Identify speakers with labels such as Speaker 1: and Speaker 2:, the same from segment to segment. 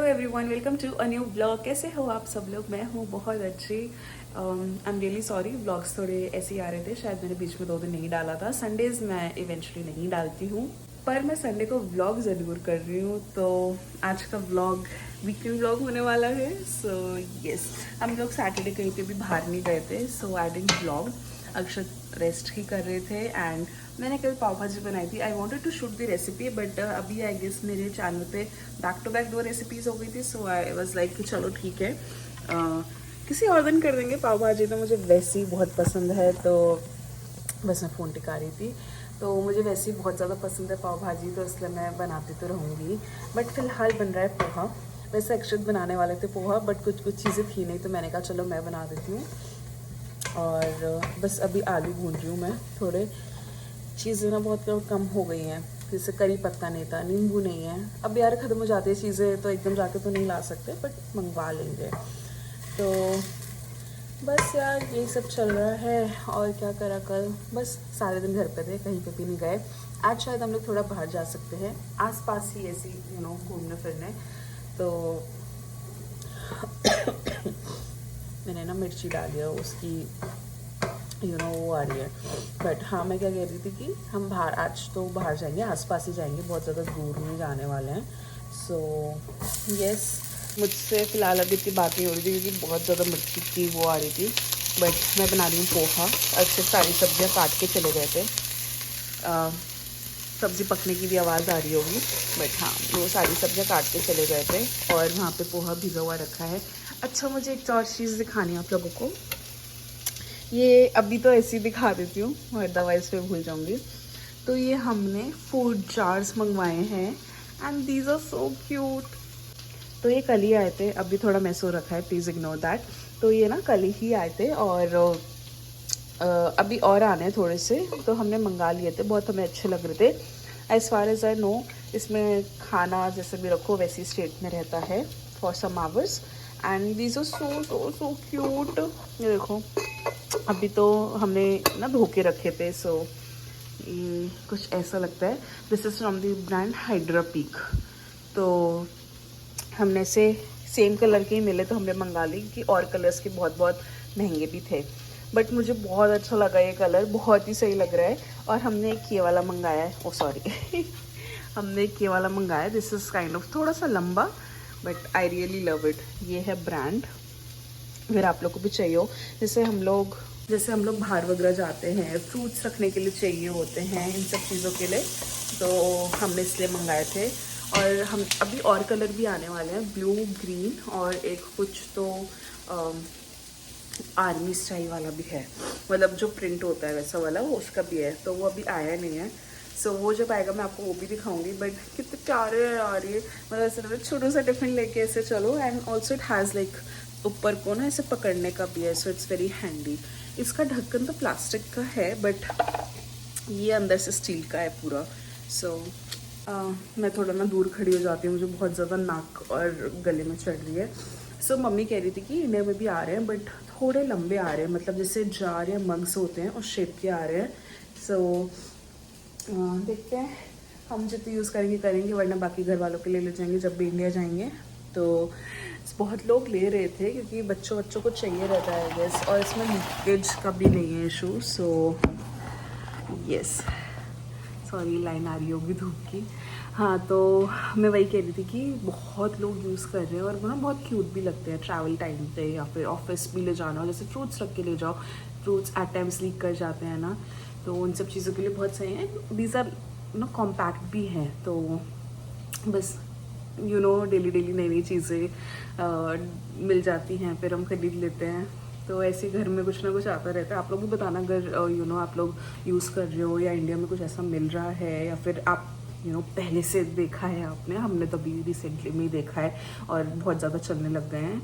Speaker 1: Everyone, welcome to a new blog. कैसे हो आप सब लोग? मैं हूँ बहुत अच्छी। I am really sorry, blogs थोड़े ऐसे ही आ रहे थे, शायद मैंने बीच में 2 दिन नहीं डाला था। संडेज़ मैं इवेंचुअली नहीं डालती हूँ, पर मैं संडे को व्लॉग ज़रूर कर रही हूँ। तो आज का व्लॉग वीकेंड व्लॉग होने वाला है। सो यस, हम लोग सैटरडे कहीं पे भी बाहर नहीं गए थे, सो आई डिडंट व्लॉग। अक्षर रेस्ट ही कर रहे थे एंड मैंने कल पाव भाजी बनाई थी। I wanted to shoot the recipe, but अभी आई गेस मेरे चैनल पे बैक टू बैक 2 रेसिपीज़ हो गई थी। सो आई वॉज लाइक कि चलो ठीक है, किसी और दिन कर देंगे। पाव भाजी तो मुझे वैसे ही बहुत पसंद है, तो बस मैं फ़ोन टिका रही थी। तो मुझे वैसे ही बहुत ज़्यादा पसंद है पाव भाजी, तो इसलिए मैं बनाती तो रहूँगी। बट फ़िलहाल बन रहा है पोहा। वैसे अक्षत बनाने वाले थे पोहा, बट कुछ चीज़ें थी नहीं, तो मैंने कहा चलो मैं बना देती हूँ। और बस अभी आलू भून रही हूँ मैं। थोड़े चीज़ें ना बहुत कम हो गई हैं, जैसे करी पत्ता नहीं था, नींबू नहीं है। अब यार ख़त्म हो जाती है चीज़ें, तो एकदम जाके तो नहीं ला सकते, बट मंगवा लेंगे। तो बस यार यही सब चल रहा है। और क्या करा कल, बस सारे दिन घर पे थे, कहीं पे भी नहीं गए। आज शायद हम लोग थोड़ा बाहर जा सकते हैं, आसपास ही ऐसी घूमने फिरने। तो मैंने ना मिर्ची डाली है, उसकी वो आ रही है। बट हाँ, मैं क्या कह रही थी कि हम बाहर आज तो बाहर जाएंगे, आसपास ही जाएंगे, बहुत ज़्यादा दूर नहीं जाने वाले हैं। सो यस, मुझसे फ़िलहाल अभी इतनी बात नहीं हो रही थी क्योंकि बहुत ज़्यादा मिर्ची की वो आ रही थी। बट मैं बना रही हूँ पोहा। अच्छे सारी सब्जियाँ काट के चले गए थे। सब्ज़ी पकने की भी आवाज़ आ रही होगी, बट हाँ, वो सारी सब्जियाँ काट के चले गए थे और वहाँ पे पोहा भिगा हुआ रखा है। अच्छा, मुझे एक और चीज़ दिखानी है आप लोगों को। ये अभी तो ऐसे ही दिखा देती हूँ और अदरवाइज पे भूल जाऊँगी। तो ये हमने फूड जार्स मंगवाए हैं and these are so cute. तो ये कल ही आए थे, अभी थोड़ा मैस हो रखा है, प्लीज़ इग्नोर दैट। तो ये ना कल ही आए थे और अभी और आने हैं थोड़े से, तो हमने मंगा लिए थे। बहुत हमें अच्छे लग रहे थे। As far as I know, इसमें खाना जैसे भी रखो वैसी स्टेट में रहता है for some hours. And these are so so so cute. ये देखो, अभी तो हमने ना धो के रखे थे। सो ये कुछ ऐसा लगता है। This is from the brand hydra peak. तो हमने से सेम कलर के ही मिले तो हमने मंगा ली, कि और कलर्स के बहुत बहुत महंगे भी थे। बट मुझे बहुत अच्छा लगा ये कलर, बहुत ही सही लग रहा है। और हमने एक ये वाला मंगाया है, ओ सॉरी हमने एक ये वाला मंगाया। दिस इज़ काइंड ऑफ थोड़ा सा लंबा, but I really love it. ये है ब्रांड। अगर आप लोग को भी चाहिए हो, जैसे हम लोग बाहर वगैरह जाते हैं, फ्रूट्स रखने के लिए चाहिए होते हैं, इन सब चीज़ों के लिए, तो हमने इसलिए मंगाए थे। और हम अभी और कलर भी आने वाले हैं, ब्लू, ग्रीन और एक कुछ तो आर्मी स्टाइल वाला भी है, मतलब जो प्रिंट होता है वैसा वाला, वो उसका भी है। तो वो अभी आया नहीं है। सो वो जब आएगा मैं आपको वो भी दिखाऊंगी। बट कितने प्यारे है यार ये, मतलब ऐसे लग रहा है छोटा सा टिफिन लेके ऐसे चलो। And also it has like ऊपर को ना ऐसे पकड़ने का भी है, सो इट्स वेरी हैंडी। इसका ढक्कन तो प्लास्टिक का है, बट ये अंदर से स्टील का है पूरा। सो मैं थोड़ा ना दूर खड़ी हो जाती हूँ, मुझे बहुत ज़्यादा नाक और गले में चढ़ रही है। सो मम्मी कह रही थी कि इंडिया में भी आ रहे हैं, बट थोड़े लंबे आ रहे हैं, मतलब जैसे जार या मग्स होते हैं उस शेप के आ रहे हैं। सो देखते हैं, हम जितने यूज़ करेंगे, वरना बाकी घर वालों के लिए ले जाएंगे जब भी इंडिया जाएंगे। तो बहुत लोग ले रहे थे क्योंकि बच्चों को चाहिए रहता है गैस, और इसमें लीकेज का भी नहीं है issue. So yes, sorry line आ रही होगी धूप की। हाँ, तो मैं वही कह रही थी कि बहुत लोग यूज़ कर रहे हैं और वो ना बहुत क्यूट भी लगते हैं ट्रैवल टाइम पे, या फिर ऑफिस भी ले जाना हो, जैसे फ्रूट्स रख के ले जाओ। फ्रूट्स एट टाइम्स लीक कर जाते हैं ना, तो उन सब चीज़ों के लिए बहुत सही है। दीज आर ना कॉम्पैक्ट भी हैं, तो बस डेली नई नई चीज़ें मिल जाती हैं, फिर हम खरीद लेते हैं। तो ऐसे घर में कुछ ना कुछ आता रहता है। आप लोग भी बताना अगर आप लोग यूज़ कर रहे हो या इंडिया में कुछ ऐसा मिल रहा है, या फिर आप पहले से देखा है आपने। हमने तो अभी रिसेंटली में ही देखा है और बहुत ज़्यादा चलने लग गए हैं,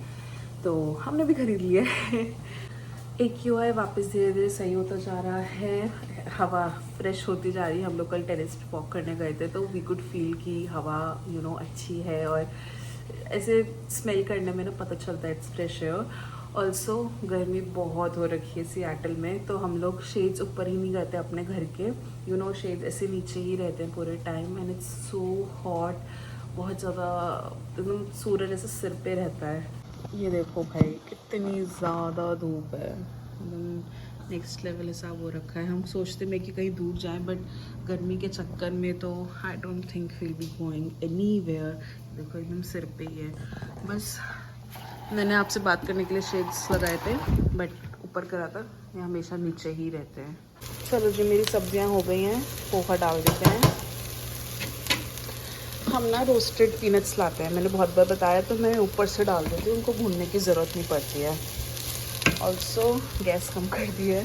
Speaker 1: तो हमने भी खरीद लिया है। एक क्यों है, वापस धीरे धीरे सही होता जा रहा है, हवा फ्रेश होती जा रही है। हम लोग कल टेरेस पे वॉक करने गए थे, तो वी कुड फील कि हवा अच्छी है, और ऐसे स्मेल करने में ना पता चलता है इट्स फ्रेश एयर। ऑल्सो गर्मी बहुत हो रखी है सियाटल में, तो हम लोग शेड्स ऊपर ही नहीं रहते अपने घर के, शेड्स ऐसे नीचे ही रहते हैं पूरे time, and it's so hot. बहुत ज़्यादा एकदम सूरज जैसे सिर पे रहता है। ये देखो भाई कितनी ज़्यादा धूप है, एकदम नेक्स्ट लेवल ऐसा वो रखा है। हम सोचते हैं कि कहीं दूर जाएं, बट गर्मी के चक्कर में तो I don't think will be going anywhere. देखो एकदम सिर पे ही है। बस मैंने आपसे बात करने के लिए शेड्स लगाए थे, बट ऊपर करा था, ये हमेशा नीचे ही रहते हैं। चलो जी, मेरी सब्जियां हो गई हैं, पोहा डाल देते हैं। हम ना रोस्टेड पीनट्स लाते हैं, मैंने बहुत बार बताया, तो मैं ऊपर से डाल देती हूँ, उनको भूनने की ज़रूरत नहीं पड़ती है। ऑल्सो गैस कम कर दी है।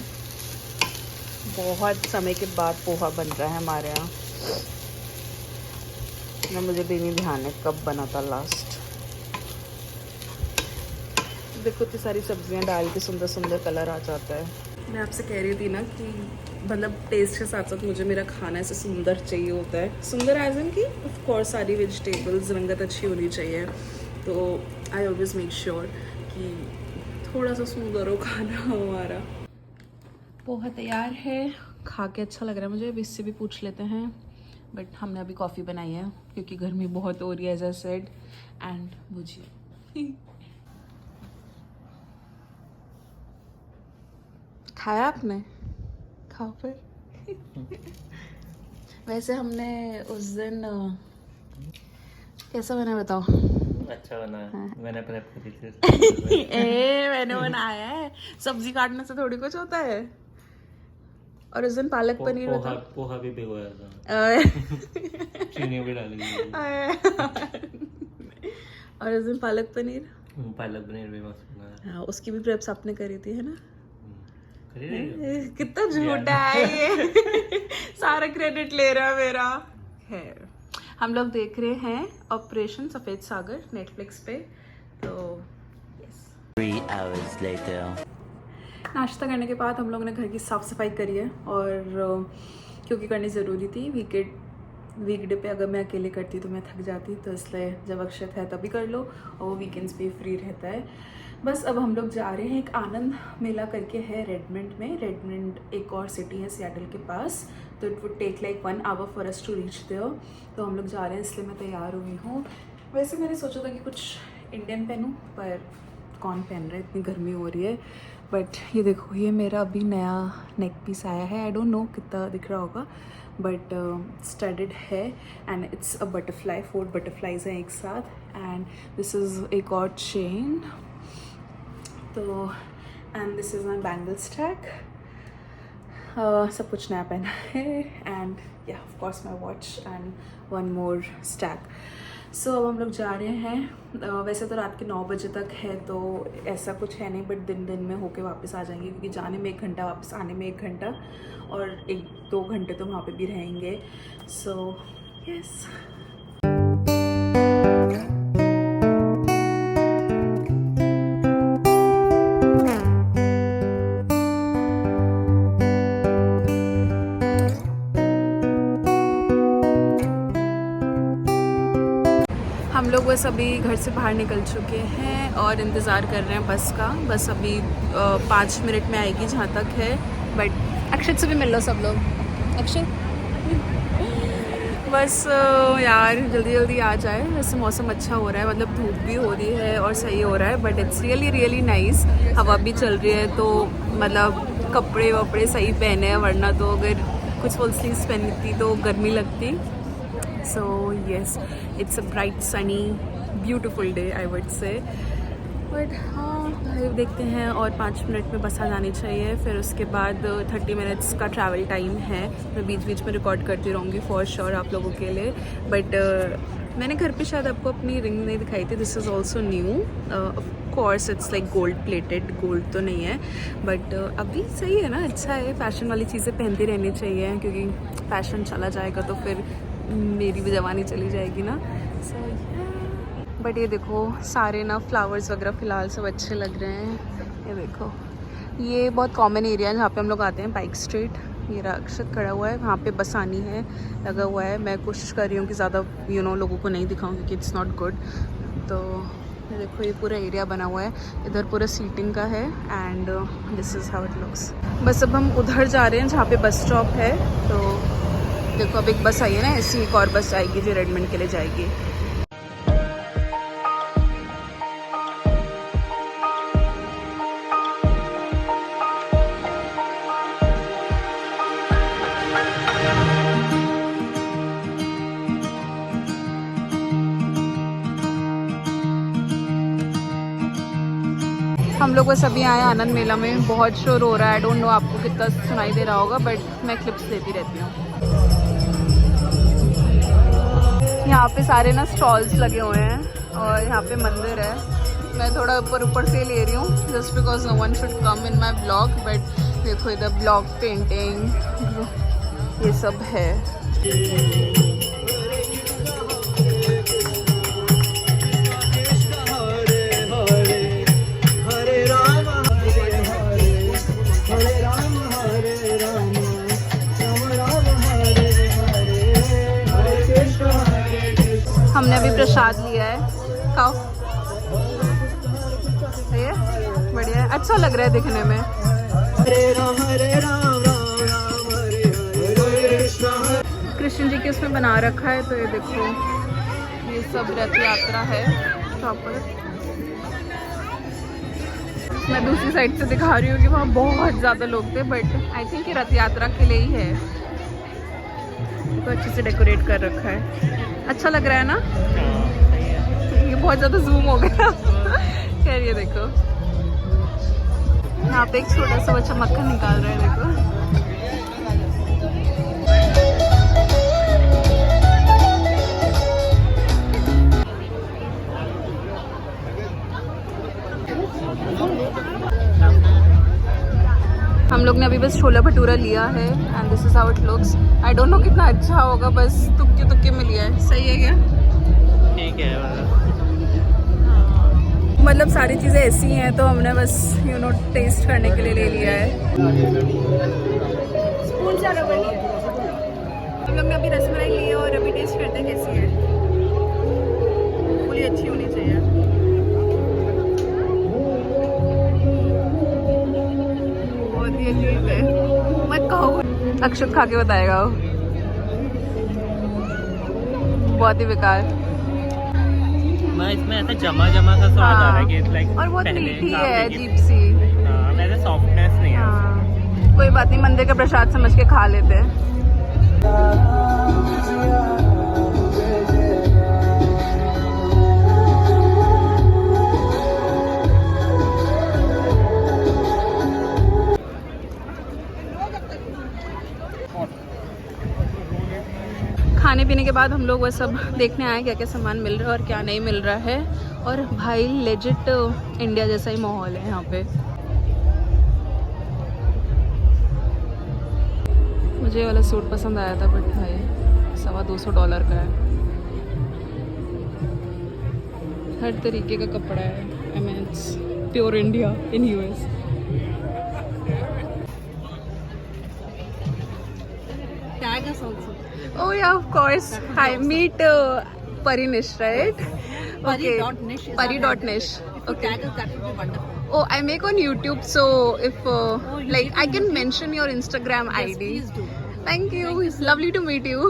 Speaker 1: बहुत समय के बाद पोहा बन रहा है हमारे यहाँ, ना मुझे भी नहीं ध्यान है कब बना था लास्ट। देखो इतनी सारी सब्जियां डाल के सुंदर सुंदर कलर आ जाता है। मैं आपसे कह रही थी ना कि मतलब टेस्ट के साथ साथ मुझे मेरा खाना ऐसे सुंदर चाहिए होता है। सुंदर एज इन कि ऑफ कोर्स सारी वेजिटेबल्स रंगत अच्छी होनी चाहिए, तो आई ऑलवेज मेक श्योर कि थोड़ा सा सुंदर हो खाना हमारा। पोहा तैयार है, खा के अच्छा लग रहा है मुझे। अब इससे भी पूछ लेते हैं, बट हमने अभी कॉफ़ी बनाई है क्योंकि गर्मी बहुत हो रही है एज आई सेड, एंड भुजिया। खाया आपने? खाओ फिर। वैसे हमने उस दिन कैसा बना बताओ?
Speaker 2: अच्छा बना है।
Speaker 1: हाँ।
Speaker 2: मैंने प्रेप करी थी।
Speaker 1: मैंने बनाया है, सब्जी काटने से थोड़ी कुछ होता है। और उस दिन पालक पनीर
Speaker 2: पोहा भी भिगोया था, चीनी भी डाली थी।
Speaker 1: और उस दिन पालक पनीर
Speaker 2: भी मस्त बना है।
Speaker 1: हाँ, उसकी भी प्रेप्स आपने करी थी है ना?
Speaker 2: करी
Speaker 1: कितना झूठा है ये। सारा क्रेडिट ले रहा है मेरा। है, हम लोग देख रहे हैं ऑपरेशन सफेद सागर नेटफ्लिक्स पे, तो
Speaker 2: 3 hours later.
Speaker 1: नाश्ता करने के बाद हम लोगों ने घर की साफ़ सफाई करी है, और क्योंकि करनी ज़रूरी थी। वीकडे पे अगर मैं अकेले करती तो मैं थक जाती, तो इसलिए जब अक्षत है तभी कर लो, और वो वीकेंड्स पे फ्री रहता है। बस अब हम लोग जा रहे हैं, एक आनंद मेला करके है रेडमंड में। रेडमंड एक और सिटी है सियाटल के पास, तो it would take like 1 hour for us to reach there. तो हम लोग जा रहे हैं, इसलिए मैं तैयार हुई हूँ। वैसे मैंने सोचा था कि कुछ इंडियन पहनूँ, पर कौन पहन रहा है, इतनी गर्मी हो रही है। बट ये देखो, ये मेरा अभी नया नेक पीस आया है, आई डोंट नो कितना दिख रहा होगा, बट स्टडेड है, and it's a butterfly, 4 butterflies हैं एक साथ, एंड दिस इज़ एक और चेन। तो and this is my bangle stack. सब कुछ नया पहना है, एंड या of course my watch and 1 more stack. So अब हम लोग जा रहे हैं। वैसे तो रात के 9 बजे तक है, तो ऐसा कुछ है नहीं, बट दिन में होके वापस आ जाएंगे, क्योंकि जाने में 1 घंटा, वापस आने में 1 घंटा, और 1-2 घंटे तो वहाँ पे भी रहेंगे। So yes. हम लोग बस अभी घर से बाहर निकल चुके हैं और इंतज़ार कर रहे हैं बस का। बस अभी 5 मिनट में आएगी जहाँ तक है, बट अक्षत से भी मिल लो सब लोग। अक्षत बस यार जल्दी जल्दी आ जाए। वैसे मौसम अच्छा हो रहा है, मतलब धूप भी हो रही है और सही हो रहा है, बट इट्स रियली नाइस। हवा भी चल रही है, तो मतलब कपड़े वपड़े सही पहने हैं, वरना तो अगर कुछ फुल स्लीव्स पहनती तो गर्मी लगती। So yes, it's a bright, sunny, beautiful day I would say. But हाँ, देखते हैं, और 5 मिनट में बस आ जानी चाहिए। फिर उसके बाद 30 मिनट्स का ट्रैवल टाइम है। मैं बीच में रिकॉर्ड करती रहूँगी फॉर श्योर आप लोगों के लिए। बट मैंने घर पे शायद आपको अपनी रिंग नहीं दिखाई थी। This is also new, of course it's like gold plated, gold तो नहीं है, बट अभी सही है ना, अच्छा है। फैशन वाली चीज़ें पहनती रहनी चाहिए, क्योंकि फैशन चला जाएगा तो फिर मेरी भी जवानी चली जाएगी ना। सो बट ये देखो, सारे ना फ्लावर्स वगैरह फ़िलहाल सब अच्छे लग रहे हैं। ये देखो, ये बहुत कॉमन एरिया है जहाँ पे हम लोग आते हैं, पाइक स्ट्रीट। ये अक्षत खड़ा हुआ है, वहाँ पे बस आनी है, लगा हुआ है। मैं कोशिश कर रही हूँ कि ज़्यादा लोगों को नहीं दिखाऊँ, क्योंकि इट्स नॉट गुड। तो ये देखो, ये पूरा एरिया बना हुआ है, इधर पूरा सीटिंग का है, and this is how it looks. बस अब हम उधर जा रहे हैं जहाँ पे बस स्टॉप है। तो देखो, अब एक बस आई है ना, ऐसी एक और बस आएगी जो रेडमंड के लिए जाएगी। हम लोग बस अभी आए आनंद मेला में, बहुत शोर हो रहा है। आई डोंट नो आपको कितना सुनाई दे रहा होगा, बट मैं क्लिप्स लेती रहती हूँ। यहाँ पे सारे ना स्टॉल्स लगे हुए हैं और यहाँ पे मंदिर है। मैं थोड़ा ऊपर से ले रही हूँ just because no one should come in my blog, but देखो इधर ब्लॉक पेंटिंग ये सब है। हमने अभी प्रसाद लिया है, खाओ। ये बढ़िया है, अच्छा लग रहा है दिखने में। कृष्ण जी के उसमें बना रखा है, तो ये देखो ये सब रथ यात्रा है प्रॉपर। मैं दूसरी साइड से दिखा रही हूँ कि वहाँ बहुत ज़्यादा लोग थे, बट आई थिंक ये रथ यात्रा के लिए ही है। तो अच्छे से डेकोरेट कर रखा है, अच्छा लग रहा है ना। ये बहुत ज़्यादा जूम हो गया। खैर ये देखो यहाँ पे एक छोटा सा बच्चा मक्खन निकाल रहा है, देखो। हम लोग ने अभी बस छोला भटूरा लिया है and this is how it looks. I don't know कितना अच्छा होगा, बस तुक्के में लिया है। सही है क्या?
Speaker 2: ठीक है।
Speaker 1: मतलब सारी चीज़ें ऐसी हैं तो हमने बस टेस्ट करने के लिए ले लिया है। स्पून ज़्यादा बनी है। हम लोग ने अभी रसमलाई ली है और अभी टेस्ट करते हैं कैसी है। पूरी अच्छी होनी चाहिए। बहुत ही अजीब है, मत कहो। अक्षत खा के बताएगा वो। बहुत ही बेकार।
Speaker 2: इसमें ऐसा जमा सा स्वाद आ रहा है कि it's like
Speaker 1: और बहुत
Speaker 2: पहले
Speaker 1: मीठी
Speaker 2: काफी
Speaker 1: है,
Speaker 2: की-
Speaker 1: अजीब सी।
Speaker 2: हाँ, वैसे सॉफ्टनेस नहीं है।
Speaker 1: हाँ, कोई बात नहीं, मंदिर का प्रसाद समझ के खा लेते हैं। खाने पीने के बाद हम लोग वह सब देखने आए क्या क्या सामान मिल रहा है और क्या नहीं मिल रहा है। और भाई लेजिट इंडिया जैसा ही माहौल है यहाँ पे। मुझे ये वाला सूट पसंद आया था, बट भाई $250 का है। हर तरीके का कपड़ा है। I mean pure India in US. Oh yeah, of course. Hi, meet Parinish, right? Okay. Pari.nish. Okay. Oh, I make on YouTube, so if like I can mention your Instagram ID.
Speaker 3: Please do.
Speaker 1: Thank you. It's lovely to meet you.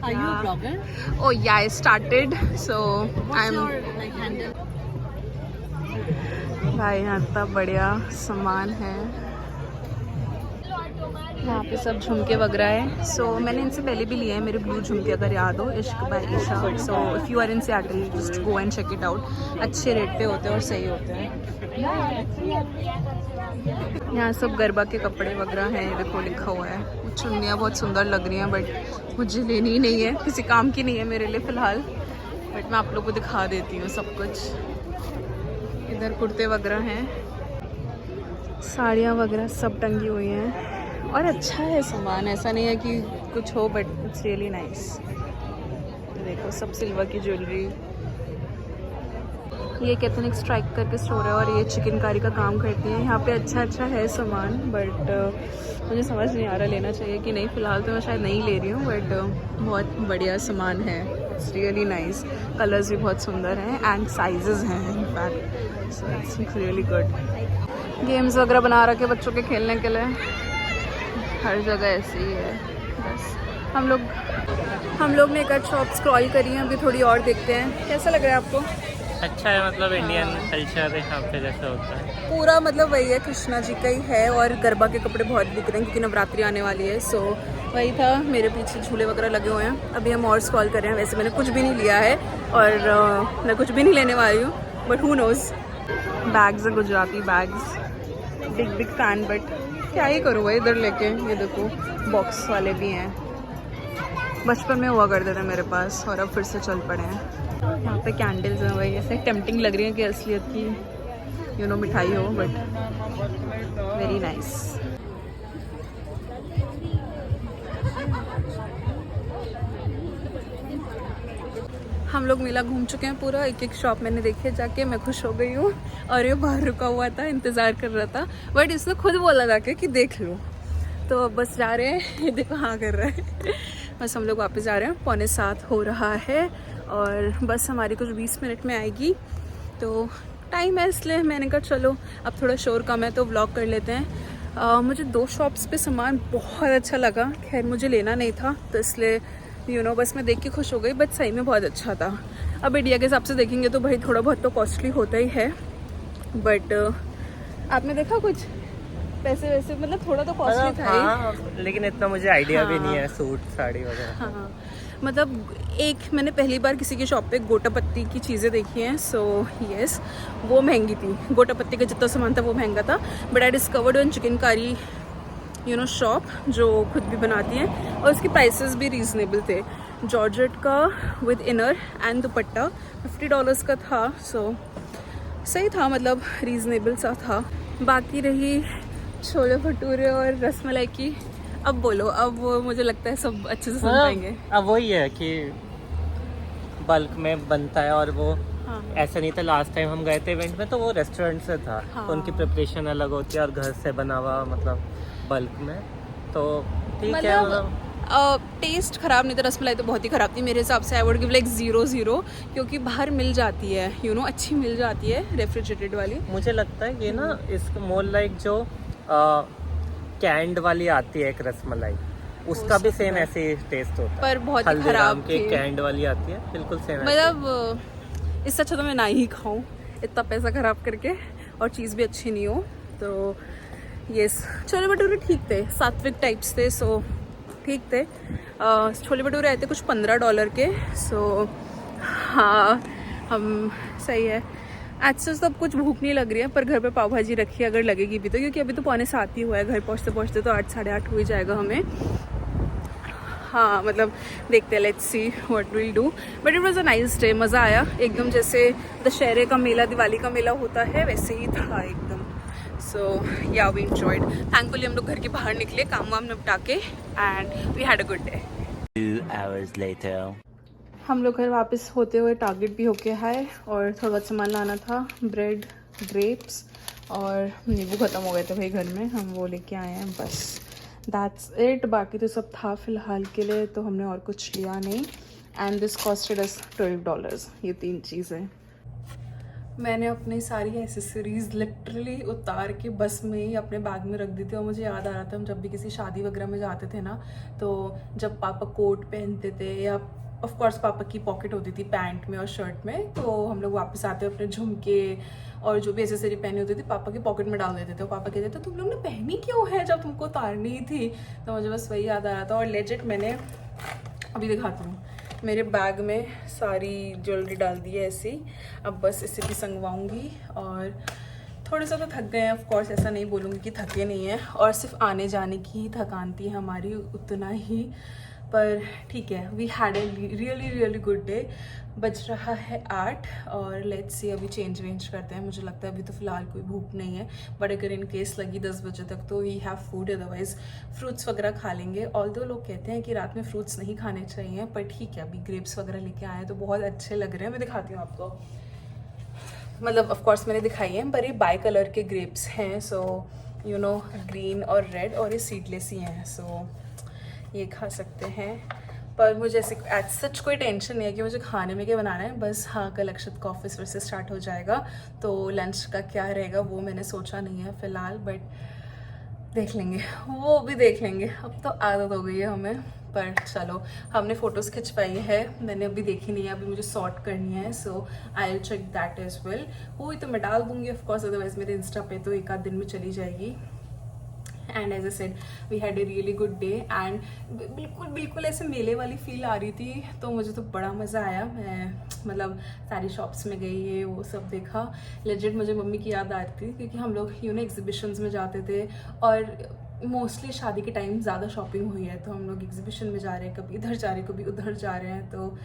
Speaker 3: Are you a blogger?
Speaker 1: Oh yeah, I started. So
Speaker 3: What's your like handle?
Speaker 1: भाई यहाँ इतना बढ़िया सामान है। यहाँ पे सब झुमके वगैरह है। सो मैंने इनसे पहले भी लिए हैं मेरे ब्लू झुमके, अगर याद हो, Ishq by Isha. So if you are in Seattle just go and check it out. अच्छे रेट पे होते हैं और सही होते हैं। यहाँ सब गरबा के कपड़े वगैरह हैं, ये देखो लिखा हुआ है। चुन्नियाँ बहुत सुंदर लग रही हैं, बट मुझे लेनी ही नहीं है, किसी काम की नहीं है मेरे लिए फ़िलहाल। बट मैं आप लोग को दिखा देती हूँ सब कुछ। इधर कुर्ते वगैरह हैं, साड़ियाँ वगैरह सब टंगी हुई हैं और अच्छा है सामान। ऐसा नहीं है कि कुछ हो, बट इट्स रियली नाइस। देखो सब सिल्वर की ज्वेलरी। ये कैथोलिक स्ट्राइक करके स्टोर है और ये चिकनकारी का काम करती हैं। यहाँ पे अच्छा है सामान, बट मुझे समझ नहीं आ रहा लेना चाहिए कि नहीं। फ़िलहाल तो मैं शायद नहीं ले रही हूँ, बट बहुत बढ़िया सामान है। It's really nice. कलर्स भी बहुत सुंदर हैं एंड साइजेस हैं in fact. So it's really good. Games वगैरह बना रखे बच्चों के खेलने के लिए, हर जगह ऐसे ही है। बस हम लोग ने एक आध शॉप स्क्रॉल करी है, अभी थोड़ी और देखते हैं। कैसा लग रहा है आपको?
Speaker 2: अच्छा है, मतलब इंडियन कल्चर यहाँ पे जैसा होता है
Speaker 1: पूरा, मतलब वही है, कृष्णा जी का ही है। और गरबा के कपड़े बहुत दिख रहे हैं क्योंकि नवरात्रि आने वाली है। सो वही था, मेरे पीछे झूले वगैरह लगे हुए हैं। अभी हम और स्क्रॉल कर रहे हैं। वैसे मैंने कुछ भी नहीं लिया है और मैं कुछ भी नहीं लेने वाली हूँ, बट हु नोज़, बैग्स है, Gujarati bags, big big fan, but क्या ही करूँ भाई इधर लेके। ये देखो बॉक्स वाले भी हैं, बचपन में हुआ करते थे मेरे पास और अब फिर से चल पड़े हैं। यहाँ पे कैंडल्स हैं भाई, ऐसे टेम्पटिंग लग रही है कि असलियत की मिठाई हो, बट वेरी नाइस। हम लोग मेला घूम चुके हैं पूरा, एक एक शॉप मैंने देखी है जाके, मैं खुश हो गई हूँ। और ये बाहर रुका हुआ था, इंतज़ार कर रहा था, बट इसने खुद बोला जाके कि देख लो। तो अब बस जा रहे हैं, ये देखो हाँ कर रहा है। बस हम लोग वापस जा रहे हैं, 6:45 हो रहा है और बस हमारी कुछ 20 मिनट में आएगी। तो टाइम है इसलिए मैंने कहा चलो अब थोड़ा शोर कम है तो व्लॉग कर लेते हैं। मुझे 2 शॉप्स पे सामान बहुत अच्छा लगा, खैर मुझे लेना नहीं था तो इसलिए बस मैं देख के खुश हो गई, बट सही में बहुत अच्छा था। अब इंडिया के हिसाब से देखेंगे तो भाई थोड़ा बहुत तो कॉस्टली होता ही है, बट आपने देखा कुछ पैसे वैसे मतलब थोड़ा तो कॉस्टली था ही।
Speaker 2: हाँ, लेकिन इतना मुझे आइडिया भी नहीं है सूट साड़ी वगैरह।
Speaker 1: हाँ मतलब एक मैंने पहली बार किसी की शॉप पे गोटापत्ती की चीज़ें देखी हैं, सो यस वो महंगी थी, गोटापत्ती का जितना सामान था वो महंगा था, but I discovered one chikankari shop जो खुद भी बनाती हैं और उसके प्राइसेस भी रीज़नेबल थे। जॉर्जेट का विद इनर एंड दुपट्टा $50 का था, सो सही था, मतलब रीज़नेबल सा था। बाकी रही छोले भटूरे और रसमलाई की, अब बोलो, अब मुझे लगता है सब अच्छे से सुन पाएंगे।
Speaker 2: अब वही है कि बल्क में बनता है और वो
Speaker 1: हाँ।
Speaker 2: ऐसा नहीं था। लास्ट टाइम हम गए थे इवेंट में तो वो रेस्टोरेंट से था।
Speaker 1: हाँ।
Speaker 2: तो उनकी प्रिपरेशन अलग होती है और घर से बना हुआ मतलब बल्क में, तो ठीक है। मतलब
Speaker 1: टेस्ट ख़राब नहीं था, रसमलाई तो बहुत ही ख़राब थी मेरे हिसाब से। आई वुड गिव लाइक 0 क्योंकि बाहर मिल जाती है अच्छी मिल जाती है रेफ्रिजरेटेड वाली।
Speaker 2: मुझे लगता है ये ना इसको मोर लाइक जो कैंड वाली आती है एक रसमलाई, उसका भी सेम ऐसे ही टेस्ट होता है,
Speaker 1: पर बहुत ही खराब
Speaker 2: की कैंड वाली आती है, बिल्कुल सेम।
Speaker 1: मतलब इससे अच्छा तो मैं ना ही खाऊं इतना पैसा खराब करके और चीज़ भी अच्छी नहीं हो। तो यस, छोले भटूरे ठीक थे, सात्विक टाइप्स थे, सो ठीक थे। छोले भटूरे आए थे कुछ $15 के, सो हाँ हम सही है। अच्छा सब कुछ भूख नहीं लग रही है, पर घर पे पाव भाजी रखी है अगर लगेगी भी तो, क्योंकि अभी तो 6:45 ही हुआ है, घर पहुँचते पहुँचते तो 8 साढ़े 8 हो ही जाएगा हमें। हाँ मतलब देखते हैं, let's see what will do, but it was a nice day, मज़ा आया एकदम, जैसे दशहरे का मेला, दिवाली का मेला होता है वैसे ही था एकदम। सो या वी एंजॉयड, थैंकफुली हम लोग घर के बाहर निकले काम वाम निपटा के and we had a good day.
Speaker 2: 2 hours later
Speaker 1: हम लोग घर वापस होते हुए टारगेट भी होके आए और थोड़ा बहुत सामान लाना था, ब्रेड, ग्रेप्स और नींबू ख़त्म हो गए थे भाई घर में, हम वो लेके आए हैं, बस दैट्स इट। बाकी तो सब था फ़िलहाल के लिए, तो हमने और कुछ लिया नहीं। एंड दिस कॉस्टेड अस $12, ये 3 चीज़ें। मैंने अपनी सारी एसेसरीज़ लिटरली उतार के बस में ही अपने बैग में रख दी थी, और मुझे याद आ रहा था हम जब भी किसी शादी वगैरह में जाते थे ना, तो जब पापा कोट पहनते थे या ऑफ कोर्स पापा की पॉकेट होती थी पैंट में और शर्ट में, तो हम लोग वापस आते अपने झुमके और जो भी एसेसरी पहनी होती थी पापा की पॉकेट में डाल देते थे। और पापा कहते थे तुम लोग ने पहनी क्यों है जब तुमको उतारनी ही थी। तो मुझे बस वही याद आ रहा था। और लेजिट मैंने अभी दिखाती हूँ, मेरे बैग में सारी ज्वेलरी डाल दी है ऐसी, अब बस इसे भी संगवाऊंगी। और थोड़ा सा तो थक गए हैं, ऑफ कोर्स ऐसा नहीं बोलूँगी कि थके नहीं हैं, और सिर्फ आने जाने की ही थकान थी हमारी, उतना ही, पर ठीक है। We had a really good day. बज रहा है 8 और लेट्स सी अभी चेंज वेंज करते हैं। मुझे लगता है अभी तो फ़िलहाल कोई भूख नहीं है, बट अगर इन केस लगी 10 बजे तक तो we have food, otherwise fruits वगैरह खा लेंगे। ऑल्दो लोग कहते हैं कि रात में फ्रूट्स नहीं खाने चाहिए, पर ठीक है, अभी ग्रेप्स वगैरह लेके आए हैं तो बहुत अच्छे लग रहे हैं। मैं दिखाती हूँ आपको, मतलब ऑफ कोर्स मैंने दिखाई है, पर ये बाई कलर के ग्रेप्स हैं, सो ग्रीन और रेड, और ये सीडलेस ही हैं, सो ये खा सकते हैं। पर मुझे ऐसे एज सच कोई टेंशन नहीं है कि मुझे खाने में क्या बनाना है, बस हाँ कल अक्षत का ऑफिस फिर से स्टार्ट हो जाएगा, तो लंच का क्या रहेगा वो मैंने सोचा नहीं है फ़िलहाल, बट देख लेंगे, वो भी देख लेंगे। अब तो आदत हो गई है हमें, पर चलो हमने फ़ोटोज़ खिंचवाई है, मैंने अभी देखी नहीं है, अभी मुझे सॉर्ट करनी है, so I will check that as well. हुई तो मैं डाल दूँगी ऑफकोर्स, अदरवाइज़ मेरे इंस्टा पे तो 1 आध दिन में चली जाएगी। And as I said we had a really good day and बिल्कुल ऐसे मेले वाली फील आ रही थी, तो मुझे तो बड़ा मज़ा आया। मैं मतलब सारी शॉप्स में गई, ये वो सब देखा। लेजिट मुझे मम्मी की याद आ रही थी, क्योंकि हम लोग एग्जीबिशंस में जाते थे और मोस्टली शादी के टाइम ज़्यादा शॉपिंग हुई है, तो हम लोग एग्जीबिशन में जा रहे हैं, कभी इधर जा रहे हैं, कभी उधर जा रहे हैं। तो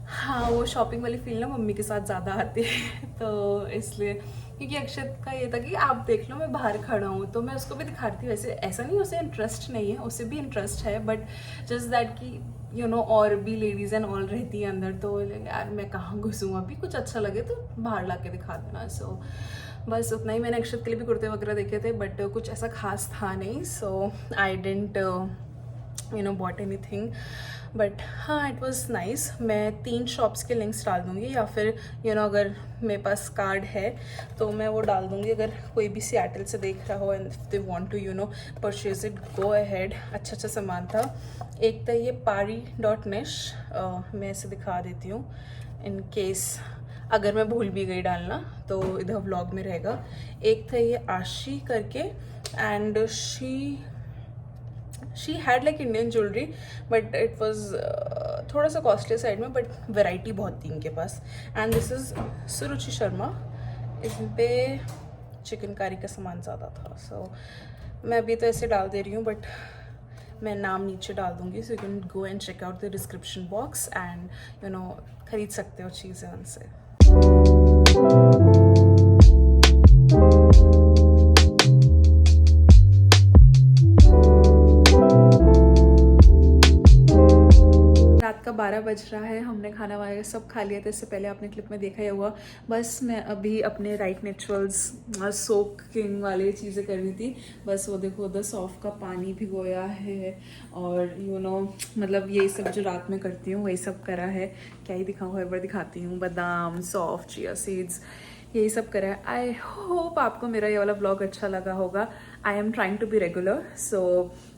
Speaker 1: हाँ, वो शॉपिंग वाली फील ना मम्मी के साथ ज़्यादा आती है। तो इसलिए, क्योंकि अक्षत का ये था कि आप देख लो मैं बाहर खड़ा हूँ, तो मैं उसको भी दिखाती हूँ। वैसे ऐसा नहीं उसे इंटरेस्ट नहीं है, उसे भी इंटरेस्ट है, बट जस्ट दैट कि और भी लेडीज़ एंड ऑल रहती है अंदर, तो यार मैं कहाँ घुसूँ, अभी कुछ अच्छा लगे तो बाहर ला के दिखा देना। सो बस उतना ही। मैंने अक्षत के लिए भी कुर्ते वगैरह देखे थे, बट कुछ ऐसा खास था नहीं, so I didn't bought anything, but हाँ इट वॉज नाइस। मैं 3 शॉप्स के लिंक्स डाल दूँगी, या फिर अगर मेरे पास कार्ड है तो मैं वो डाल दूँगी। अगर कोई भी सियाटल से देख रहा हो and they want to purchase it, go ahead. अच्छा सामान था। एक था ये pari.nish, मैं इसे दिखा देती हूँ इन केस अगर मैं भूल भी गई डालना, तो इधर व्लॉग में रहेगा। एक था ये आशी करके, and she had like Indian jewellery, but it was थोड़ा सा कॉस्टली साइड में, बट वेराइटी बहुत थी इनके पास। एंड दिस इज़ सुरुचि शर्मा। इस पे चिकनकारी का सामान ज़्यादा था, सो मैं अभी तो ऐसे डाल दे रही हूँ, बट मैं नाम नीचे डाल दूँगी, so you can go and check out the description box and खरीद सकते हो चीज़ें उनसे। रात का 12 बज रहा है, हमने खाना वाना सब खा लिया था। इससे पहले आपने क्लिप में देखा ही हुआ। बस मैं अभी अपने राइट नेचुरल्स सोकिंग वाली चीज़ें कर रही थी। बस वो देखो उधर सौंफ का पानी भिगोया है, और मतलब यही सब जो रात में करती हूँ वही सब करा है। क्या ही दिखाऊँ, हर बार दिखाती हूँ। बादाम, सौंफ, चिया सीड्स, यही सब करा है। आई होप आपको मेरा ये वाला ब्लॉग अच्छा लगा होगा। I am trying to be regular, so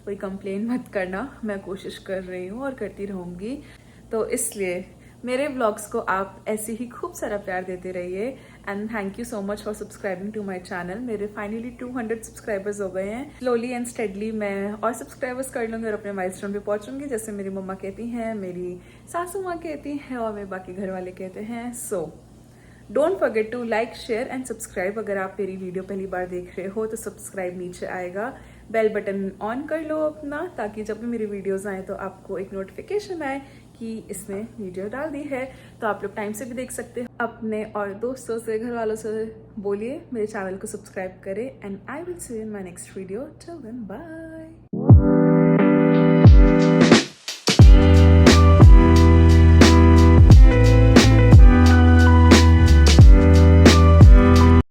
Speaker 1: कोई कंप्लेन मत करना, मैं कोशिश कर रही हूँ और करती रहूँगी। तो इसलिए मेरे ब्लॉग्स को आप ऐसे ही खूब सारा प्यार देते रहिए, and thank you so much for subscribing to my channel. मेरे फाइनली 200 सब्सक्राइबर्स हो गए हैं। स्लोली एंड स्टेडली मैं और सब्सक्राइबर्स कर लूँगी और अपने माइलस्टोन पे पहुँचूंगी, जैसे मेरी मम्मा कहती हैं, मेरी सासू माँ कहती हैं, और मेरे बाकी घर वाले कहते हैं। So don't forget to like, share and subscribe. अगर आप मेरी वीडियो पहली बार देख रहे हो तो सब्सक्राइब नीचे आएगा, बेल बटन ऑन कर लो अपना, ताकि जब भी मेरी वीडियोस आए तो आपको एक नोटिफिकेशन आए कि इसमें वीडियो डाल दी है। तो आप लोग टाइम से भी देख सकते हो। अपने और दोस्तों से, घर वालों से बोलिए मेरे चैनल को सब्सक्राइब करें, and I will see you in my next video. Till then bye.